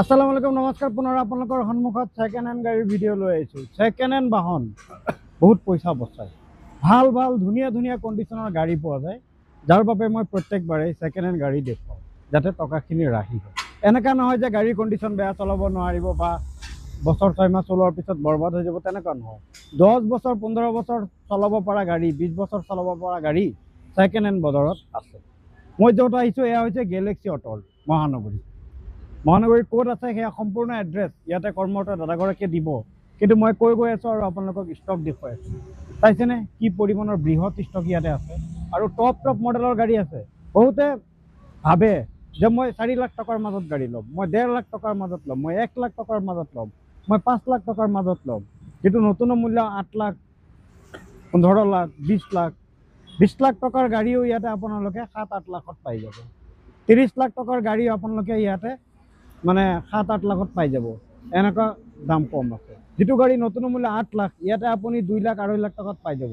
আসসালামু আলাইকুম নমস্কাৰ পুনৰ আপোনালোকৰ সন্মুখত সেকেন্ড হেণ্ড গাড়ীৰ ভিডিঅ' লৈ আহিছোঁ। সেকেন্ড হেণ্ড বাহন বহুত পইচা বচায়, ভাল ভাল ধুনীয়া ধুনীয়া কণ্ডিশ্যনৰ গাড়ী পোৱা যায়, যাৰ বাবে মই প্ৰত্যেকবাৰে সেকেন্ড হেণ্ড গাড়ী দেখুৱাওঁ যাতে টকাখিনি ৰাহি হয়। এনেকুৱা নহয় যে গাড়ীৰ কণ্ডিশ্যন বেয়া, চলাব নোৱাৰিব বা বছৰ 6 মাহ চলোৱাৰ পিছত বৰবাদ হৈ যাব, তেনেকুৱা নহয়। 10 বছৰ 15 বছৰ চলাব পৰা গাড়ী, 20 বছৰ চলাব পৰা গাড়ী সেকেন্ড হেণ্ড বজাৰত আছে। মই য'ত আহিছোঁ এয়া হৈছে গেলেক্সি অটল মহানগৰী। মহানগৰীৰ ক'ত আছে সেয়া সম্পূৰ্ণ এড্ৰেছ ইয়াতে কৰ্মৰত দাদাগৰাকীয়ে দিব, কিন্তু মই কৈ গৈ আছোঁ আৰু আপোনালোকক ষ্টক দেখুৱাই আছোঁ। চাইছেনে কি পৰিমাণৰ বৃহৎ ষ্টক ইয়াতে আছে, আৰু টপ মডেলৰ গাড়ী আছে। বহুতে ভাবে যে মই 4 লাখ টকাৰ মাজত গাড়ী ল'ম, মই 1.5 লাখ টকাৰ মাজত ল'ম, মই 1 লাখ টকাৰ মাজত ল'ম, মই 5 লাখ টকাৰ মাজত ল'ম, কিন্তু নতুন মূল্য 8 লাখ 15 লাখ 20 লাখ 20 লাখ টকাৰ গাড়ীও ইয়াতে আপোনালোকে 7-8 লাখত পাই যাব। 30 লাখ টকাৰ গাড়ী আপোনালোকে ইয়াতে মানে 7-8 লাখত পাই যাব। এনেকুৱা দাম কম আছে। যিটো গাড়ী নতুন মূল্য 8 লাখ ইয়াতে আপুনি 2 লাখ 2.5 লাখ টকাত পাই যাব।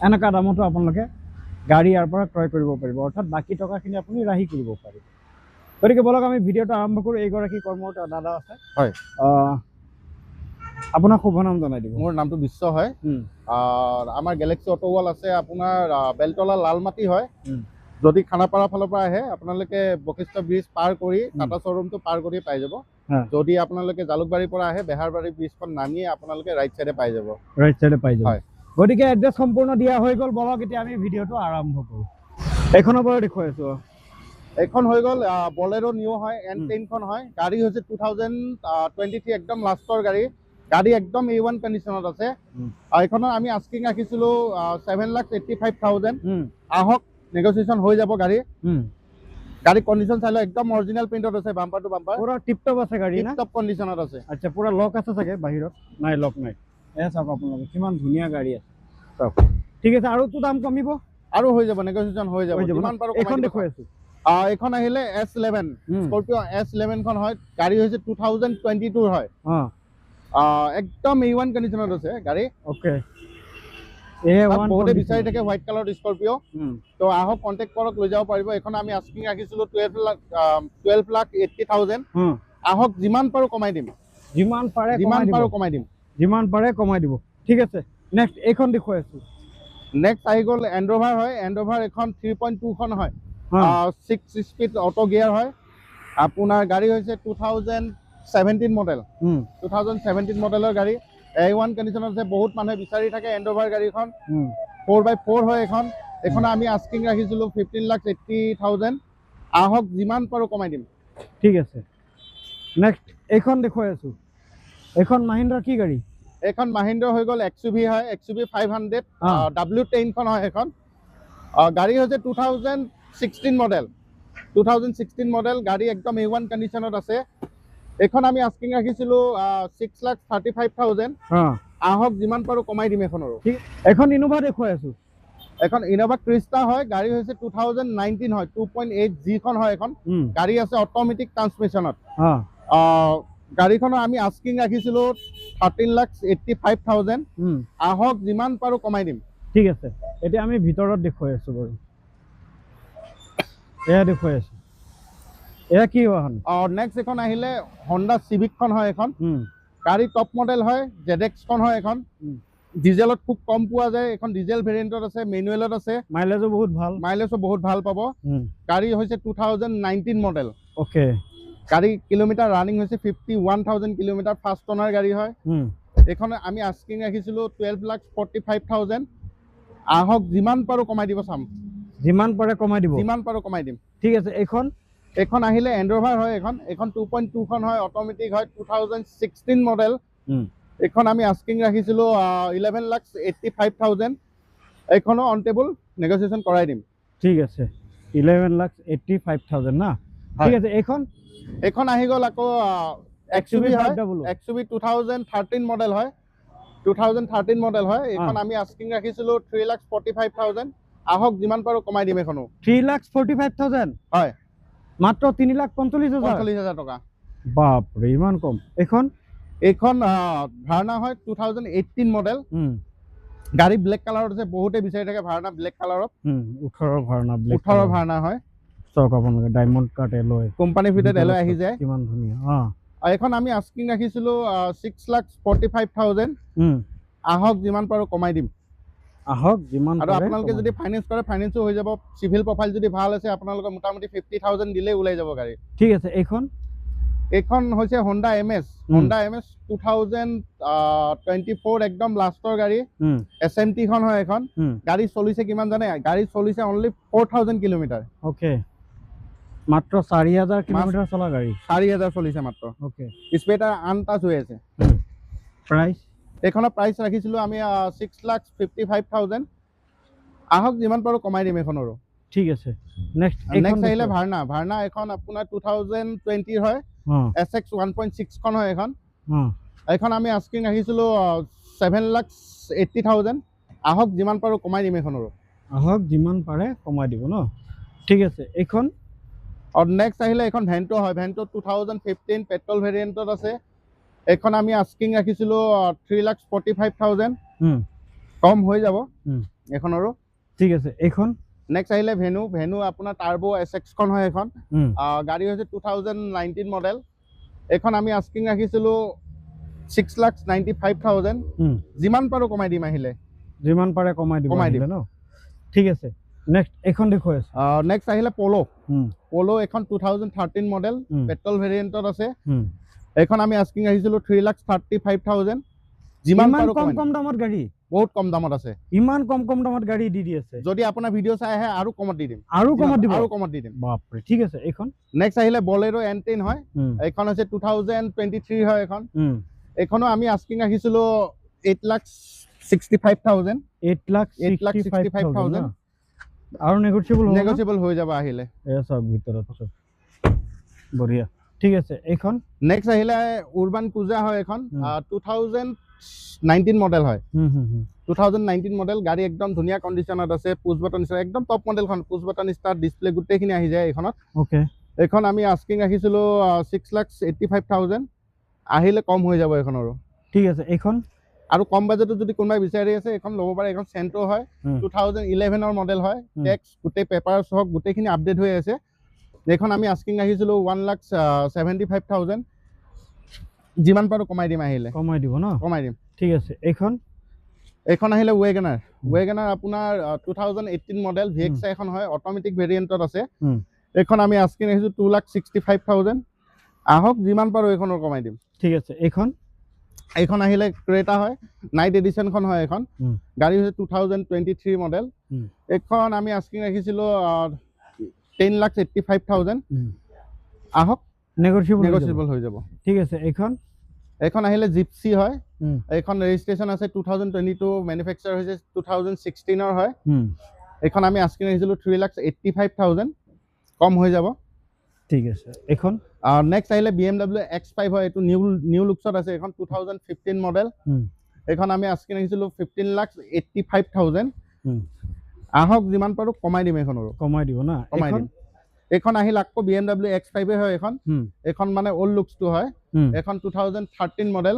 এনেকুৱা দামতো আপোনালোকে গাড়ী ইয়াৰ পৰা ক্ৰয় কৰিব পাৰিব, অৰ্থাৎ বাকী টকাখিনি আপুনি ৰাহি কৰিব পাৰিব। গতিকে বলক আমি ভিডিঅ'টো আৰম্ভ কৰোঁ। এইগৰাকী কৰ্মৰত দাদা আছে। হয়, আপোনাৰ শুভ নাম জনাই দিব। মোৰ নামটো বিশ্ব হয়। আমাৰ গেলেক্সি অটো ৱৰ্ল্ড আছে আপোনাৰ বেলতলা লালমাটি হয়। যদি খানাপাৰা ফালৰ পৰা আহে আপোনালোকে বশিষ্ঠ ব্ৰিজ পাৰ কৰি টাটা শ্ব'ৰুমটো পাৰ কৰি পাই যাব। যদি আপোনালোকে জালুকবাৰীৰ পৰা আহে বেহাৰবাৰী ব্ৰিজখন নামিয়ে আপোনালোকে ৰাইট চাইডে পাই যাব। ৰাইট চাইডে পাই যাব। হয়, গতিকে এড্ৰেছ সম্পূৰ্ণ দিয়া হৈ গ'ল। বলক এতিয়া আমি ভিডিঅ'টো আৰম্ভ কৰোঁ। এইখনৰ পৰা দেখুৱাই আছোঁ। এইখন হৈ গ'ল বলেৰো নিউ হয়, N10খন হয়। গাড়ী হৈছে 2023 একদম লাষ্টৰ গাড়ী। গাড়ী একদম A1 কণ্ডিশ্যনত আছে। এইখনৰ আমি আস্কিং ৰাখিছিলোঁ 7,85,000। আহক নেগোচিয়েশ্যন হৈ যাব। গাড়ী কণ্ডিশ্যন চাই লওক, একদম অৰিজিনেল প্ৰিণ্টত আছে, বাম্পাৰ টু বাম্পাৰ পুৰা টিপটপ আছে গাড়ী, না টিপটপ কণ্ডিশ্যনত আছে। আচ্ছা, পুৰা লক আছে চাগে বাহিৰত? নাই, লক নাই। এয়া চাওক আপোনালোকে কিমান ধুনীয়া গাড়ী আছে। চাওক, ঠিক আছে, আৰুতো দাম কমিব, আৰু হৈ যাব, নেগোচিয়েশ্যন হৈ যাব, যিমান পাৰোঁ এইখন দেখুৱাই আছোঁ। এইখন আহিলে S11 স্কৰপিঅ S11খন হয়। গাড়ী হৈছে 2022 হয়। একদম A1 কণ্ডিশ্যনত আছে গাড়ী। অ'কে, বহুতে বিচাৰি থাকে হোৱাইট কালাৰ স্কৰপিঅ'। তো আহক কণ্টেক্ট কৰক, লৈ যাব পাৰিব। এইখন আমি আস্কিং ৰাখিছিলোঁ 12,80,000। আহক যিমান পাৰোঁ কমাই দিম, যিমান পাৰে কমাই দিব। ঠিক আছে, নেক্সট এইখন দেখুৱাই আছোঁ। নেক্সট আহি গ'ল এণ্ড্ৰভাৰ হয়। এণ্ড্ৰভাৰ এখন 3.2খন হয়, 6 স্পীড অটো গিয়াৰ হয়। আপোনাৰ গাড়ী হৈছে 2017 মডেল। 2017 মডেলৰ গাড়ী, A1 কণ্ডিশ্যনত আছে। বহুত মানুহে বিচাৰি থাকে এণ্ড্ৰভাৰ গাড়ীখন। 4x4 হয় এইখন। আমি আস্কিং ৰাখিছিলোঁ 15,80,000। আহক যিমান পাৰোঁ কমাই দিম। ঠিক আছে, নেক্সট এইখন দেখুৱাই আছোঁ। এইখন মাহিন্দ্ৰাৰ কি গাড়ী? এইখন মাহিন্দ্ৰা হৈ গ'ল XUV হয়, XUV 500 W10খন হয়। এইখন গাড়ী হৈছে 2016 মডেল। 2016 মডেল গাড়ী, একদম A1 কণ্ডিশ্যনত আছে। এইখন আমি আস্কিং ৰাখিছিলোঁ 6,35,000। আহক যিমান পাৰোঁ কমাই দিম এইখনৰো। এখন ইনোভা দেখুৱাই আছোঁ। এখন ইনোভা ক্ৰিষ্টা হয়। গাড়ী হৈছে 2019 হয়, 2.8Gখন হয়। এখন গাড়ী আছে অট'মেটিক ট্ৰান্সমিশ্যনত। গাড়ীখনৰ আমি আস্কিং ৰাখিছিলোঁ 13,85,000। আহক যিমান পাৰোঁ কমাই দিম। ঠিক আছে, এতিয়া আমি ভিতৰত দেখুৱাই আছোঁ বাৰু। এয়া দেখুৱাই আছোঁ। এয়া কি বাহন? নেক্সট এখন আহিলে হণ্ডা চিভিকখন হয়। এখন গাড়ী টপ মডেল হয়, ZX-খন হয়। এখন ডিজেলত খুব কম পোৱা যায়। এখন ডিজেল ভেৰিয়েণ্টত আছে, মেনুৱেলত আছে। মাইলেজো বহুত ভাল পাব। গাড়ী হৈছে 2019 মডেল। অ'কে, গাড়ী কিলোমিটাৰ ৰানিং হৈছে 51,000 কিলোমিটাৰ। ফাৰ্ষ্ট অনাৰ গাড়ী হয়। এইখন আমি আস্কিং ৰাখিছিলোঁ 12,45,000। আহক যিমান পাৰোঁ কমাই দিব চাম। যিমান পাৰে কমাই দিম। ঠিক আছে, এইখন আহিলে এণ্ড্ৰভাৰ হয়। এইখন 2.2খন হয়, অট'মেটিক হয়, 2016 মডেল। এইখন আমি আস্কিং ৰাখিছিলোঁ 11,85,000। এইখনো অন টেবল, নেগোচিয়েশ্যন কৰাই দিম। ঠিক আছে, 11,85,000 না? ঠিক আছে, এইখন আহি গ'ল আকৌ XUV হয়। XUV 2013 মডেল হয়। 2013 মডেল হয়। এইখন আমি আস্কিং ৰাখিছিলোঁ 3,45,000। আহক যিমান পাৰোঁ কমাই দিম। এইখনো 3,45,000 হয়, মাত্ৰ 3,45,000 টকা। বাপৰে, ইমান কম। এইখন ভাৰ্না হয়, 2018 মডেল। গাড়ী ব্লেক কালাৰত আছে। বহুতে বিচাৰি থাকে ভাৰ্না ব্লেক কালাৰত। 18 ভাৰ্না হয়। চাওক আপোনালোকে diamond cut alloy company fitted alloy আহি যায় কিমান ধুনীয়া এখন আমি আস্কিং ৰাখিছিলো 6,45,000 আহক যিমান পাৰো কমাই দিম আহক যিমান আৰু আপোনালোকে যদি ফাইনেন্স কৰে ফাইনেন্সো হৈ যাব সিভিল প্ৰফাইল যদি ভাল আছে আপোনালোকে মোটামুটি 50,000 দিলে ওলাই যাব গাড়ী ঠিক আছে এইখন হৈছে Honda MS 2024 একদম লাষ্টৰ গাড়ী SMT খন হয় এখন গাড়ী চলিছে কিমান জানে গাড়ী চলিছে অনলি 4,000 কিলোমিটাৰ ওকে মাত্ৰ 4,000 কিলোমিটাৰ চলা গাড়ী 4,000 চলিছে মাত্ৰ ওকে স্পেটাৰ আনটাচ হৈ আছে প্ৰাইস এখনৰ প্ৰাইস ৰাখিছিলো আমি 6,55,000 আহক যিমান পাৰো কমাই দিম এখনৰো ঠিক আছে নেক্সট আহিলে ভাৰ্না এখন আপোনাৰ 2020 হয় SX 1.6 খন হয় এখন আমি আস্কিং ৰাখিছিলো 7,80,000 আহক যিমান পাৰো কমাই দিম এখনৰো আহক যিমান পাৰে কমাই দিব ন ঠিক আছে এইখন আৰু নেক্সট আহিলে এখন ভেন্টো হয় ভেন্টো 2015 পেট্ৰল ভেৰিয়েণ্টত আছে এখন আমি আস্কিং ৰাখিছিলো 3,45,000 কম হৈ যাব এখনৰো ঠিক আছে এইখন নেক্সট আহিলে ভেনু আপোনাৰ টাৰ্বো SX খন হয় এখন গাড়ী হৈছে 2019 মডেল এখন আমি আস্কিং ৰাখিছিলো 6,95,000 যিমান পাৰো কমাই দিম আহিলে যিমান পাৰে কমাই দিব ন ঠিক আছে নেক্সট এখন দেখুৱাই আছে নেক্সট আহিলে পলো এখন 2013 মডেল পেট্ৰল ভেৰিয়েণ্টত আছে এখন আমি আস্কিং ৰাখিছিলো 3,35,000 যিমান পাৰো কম দামত গাড়ী বহুত কম দামত আছে ইমান কম দামত গাড়ী দি আছে যদি আপোনাৰ ভিডিও চাই আহে আৰু কমত দি দিম বাপৰে ঠিক আছে এইখন নেক্সট আহিলে বলেৰো N10 হয় এইখন হৈছে 2023 হয় এইখনো আমি আস্কিং ৰাখিছিলো 8,65,000 8,65,000 আৰু নেগোচিয়েবল হৈ যাব আহিলে সব ভিতৰত আছে বঢ়িয়া ঠিক আছে এইখন নেক্সট আহিলে উৰবান কুজা হয় এখন 2019 মডেল হয় 2019 মডেল গাড়ী একদম ধুনীয়া কন্ডিশনত আছে পুশ বাটন একদম টপ মডেলখন পুশ বাটন ষ্টাৰ্ট ডিসপ্লে গুটেখিনি আহি যায় এইখনত ওকে এইখন আমি আস্কিং ৰাখিছিলো 6,85,000 আহিলে কম হৈ যাব এখনৰো ঠিক আছে এইখন আৰু কম বাজেটত যদি কোনোবাই বিচাৰি আছে এখন ল'ব পাৰে এখন সেন্ট্ৰো হয় 2011 ৰ মডেল হয় টেক্স গুটে পেপাৰ সহ গুটেখিনি আপডেট হৈ আছে এখন আমি আস্কিং ৰাখিছিলো 1,75,000 যিমান পাৰো কমাই দিম আহিলে কমাই দিব ন কমাই দিম ঠিক আছে এখন আহিলে ওয়েগনাৰ আপোনাৰ 2018 মডেল VX এখন হয় অটোমেটিক ভেৰিয়েণ্টত আছে এখন আমি আস্কিং ৰাখিছো 2,65,000 আহক যিমান পাৰো এখনৰ কমাই দিম ঠিক আছে এইখন আহিলে ক্ৰেটা হয় নাইট এডিশন খন হয় এখন গাড়ী হৈছে 2023 মডেল এখন আমি আস্কিং ৰাখিছিলো 10,85,000 আহক নেগোচিয়েবল হৈ যাব ঠিক আছে এইখন আহিলে জিপসি হয় এইখন ৰেজিষ্ট্ৰেচন আছে 2022 ম্যানুফ্যাকচাৰ হৈছে 2016 ৰ হয় এইখন আমি আস্কিং ৰাখিছিলো 3,85,000 কম হৈ যাব ঠিক আছে এইখন নেক্সট আহিলে BMW X5 হয় এটো নিউ লুকছত আছে এখন 2015 মডেল এইখন আমি আস্কিং ৰাখিছিলো 15,85,000 আহক যিমান পাৰো কমাই দিম এখনৰো কমাই দিব না এইখন আহিল আকৌ BMW X5 হয় এখন মানে ওল্ড লুকসটো হয় এখন 2013 মডেল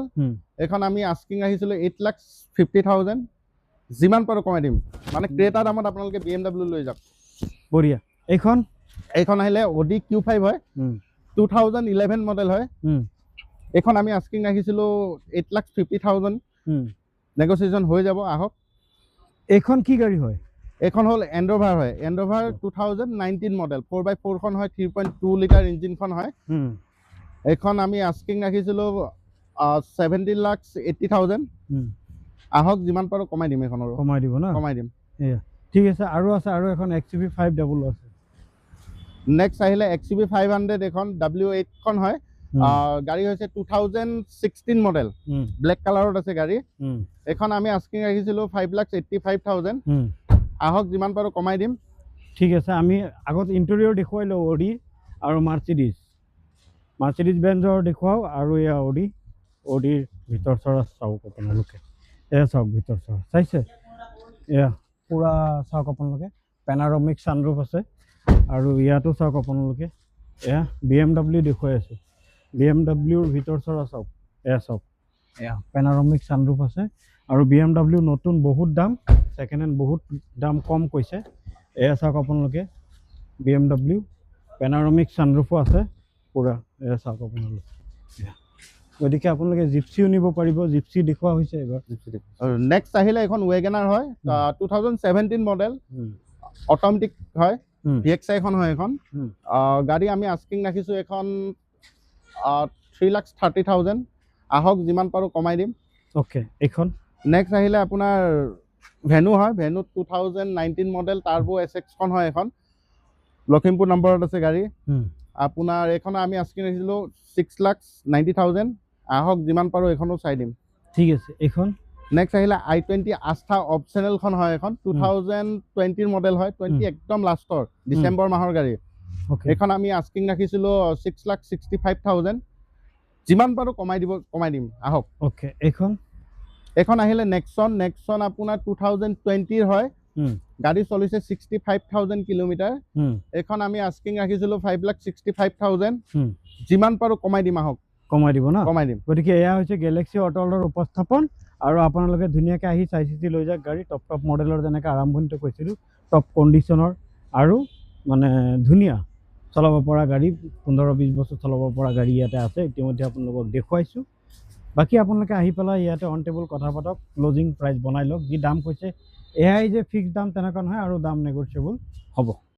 এখন আমি আস্কিং ৰাখিছিলো 8,50,000 যিমান পাৰো কমাই দিম মানে ক্ৰেটা দামত আপোনালোকে BMW লৈ যাওক বঢ়িয়া এইখন আহিলে Audi Q5 হয় 2011 মডেল হয় এখন আমি আস্কিং ৰাখিছিলো 8,50,000 নেগোচিয়েশন হৈ যাব আহক এখন কি গাড়ী হয় এখন হল এন্ডোভাৰ হয় এন্ডোভাৰ 2019 মডেল 4x4 খন হয় 3.2 লিটাৰ ইঞ্জিন খন হয় এখন আমি আস্কিং ৰাখিছিলো 70,80,000 আহক যিমান পাৰো কমাই দিম এখনৰ কমাই দিব না কমাই দিম ঠিক আছে আৰু এখন XUV500 আছে নেক্সট আহিলে XUV500 এখন W8 খন হয় গাড়ী হৈছে 2016 মডেল ব্ল্যাক কালাৰত আছে গাড়ী এখন আমি আস্কিং ৰাখিছিলো 5,85,000 আহক যিমান পাৰো কমাই দিম ঠিক আছে আমি আগত ইন্টেৰিয়ৰ দেখুৱাইলো Audi আৰু মাৰ্সিডিজ বেঞ্জৰ দেখুৱাও আৰু এয়া Audi ভিতৰ চৰা চাওক আপোনালোকে এয়া চাওক ভিতৰ চৰা চাইছে এয়া পুৰা চাওক আপোনালোকে পেনাৰমিক সানৰুফ আছে আৰু ইয়াতো চাওক আপোনালোকে এয়া BMW দেখুৱাই আছে BMW ৰ ভিতৰ চৰা চাওক এয়া চাওক এয়া পেনাৰমিক সানৰুফ আছে আৰু BMW নতুন বহুত দাম সেকেন্ড হ্যান্ড বহুত দাম কম কৈছে এয়া চাওক আপোনালোকে BMW পেনাৰমিক ছানৰুফো আছে পুৰা এয়া চাওক আপোনালোকে গতিকে আপোনালোকে জিপচিও নিব পাৰিব জিপচি দেখুওৱা হৈছে এইবাৰ নেক্সট আহিলে এখন ৱেগনাৰ হয় 2017 মডেল অট'মেটিক হয় VXI এখন হয় এখন গাড়ী আমি আস্কিং ৰাখিছো এখন 3,30,000 আহক যিমান পাৰো কমাই দিম ওকে এইখন নেক্সট আহিলে আপোনাৰ ভেনু হয় ভেনু 2019 মডেল টাৰ্বো SX খন হয় এখন লখিমপুৰ নম্বৰত আছে গাড়ী আপোনাৰ এখন আমি আস্কিং ৰাখিছিলো 6,90,000 আহক যিমান পাৰো এখনো চাই দিম ঠিক আছে এইখন নেক্সট আহিলে i20 আস্থা অপচনেল খন হয় এখন 2020 মডেল হয় 20 একদম লাষ্টৰ ডিসেম্বৰ মাহৰ গাড়ী এখন আমি আস্কিং ৰাখিছিলো 6,65,000 যিমান পাৰো কমাই দিম আহক ওকে এখন আহিলে নেক্সন আপোনাৰ 2020 হয় গাড়ী চলিছে 65,000 কিলোমিটাৰ এখন আমি আস্কিং ৰাখিছিলো 5,65,000 যিমান পাৰো কমাই দিম আহক কমাই দিব না কমাই দিম গতিকে এয়া হৈছে গেলেক্সি অটলৰ উপস্থাপন আৰু আপোনালোকে ধুনীয়াকৈ আহি চাই চিতি লৈ যাওক গাড়ী টপ মডেলৰ যেনেকৈ আৰম্ভণিতে কৈছিলোঁ টপ কণ্ডিশ্যনৰ আৰু মানে ধুনীয়া চলাব পৰা গাড়ী 15-20 বছৰ চলাব পৰা গাড়ী ইয়াতে আছে ইতিমধ্যে আপোনালোকক দেখুৱাইছোঁ বাকী আপোনালোকে আহি পেলাই ইয়াতে অন টেবুল কথা পাতক ক্লোজিং প্ৰাইচ বনাই লওক যি দাম কৈছে এয়াই যে ফিক্স দাম তেনেকুৱা নহয় আৰু দাম নেগোচিয়েবল হ'ব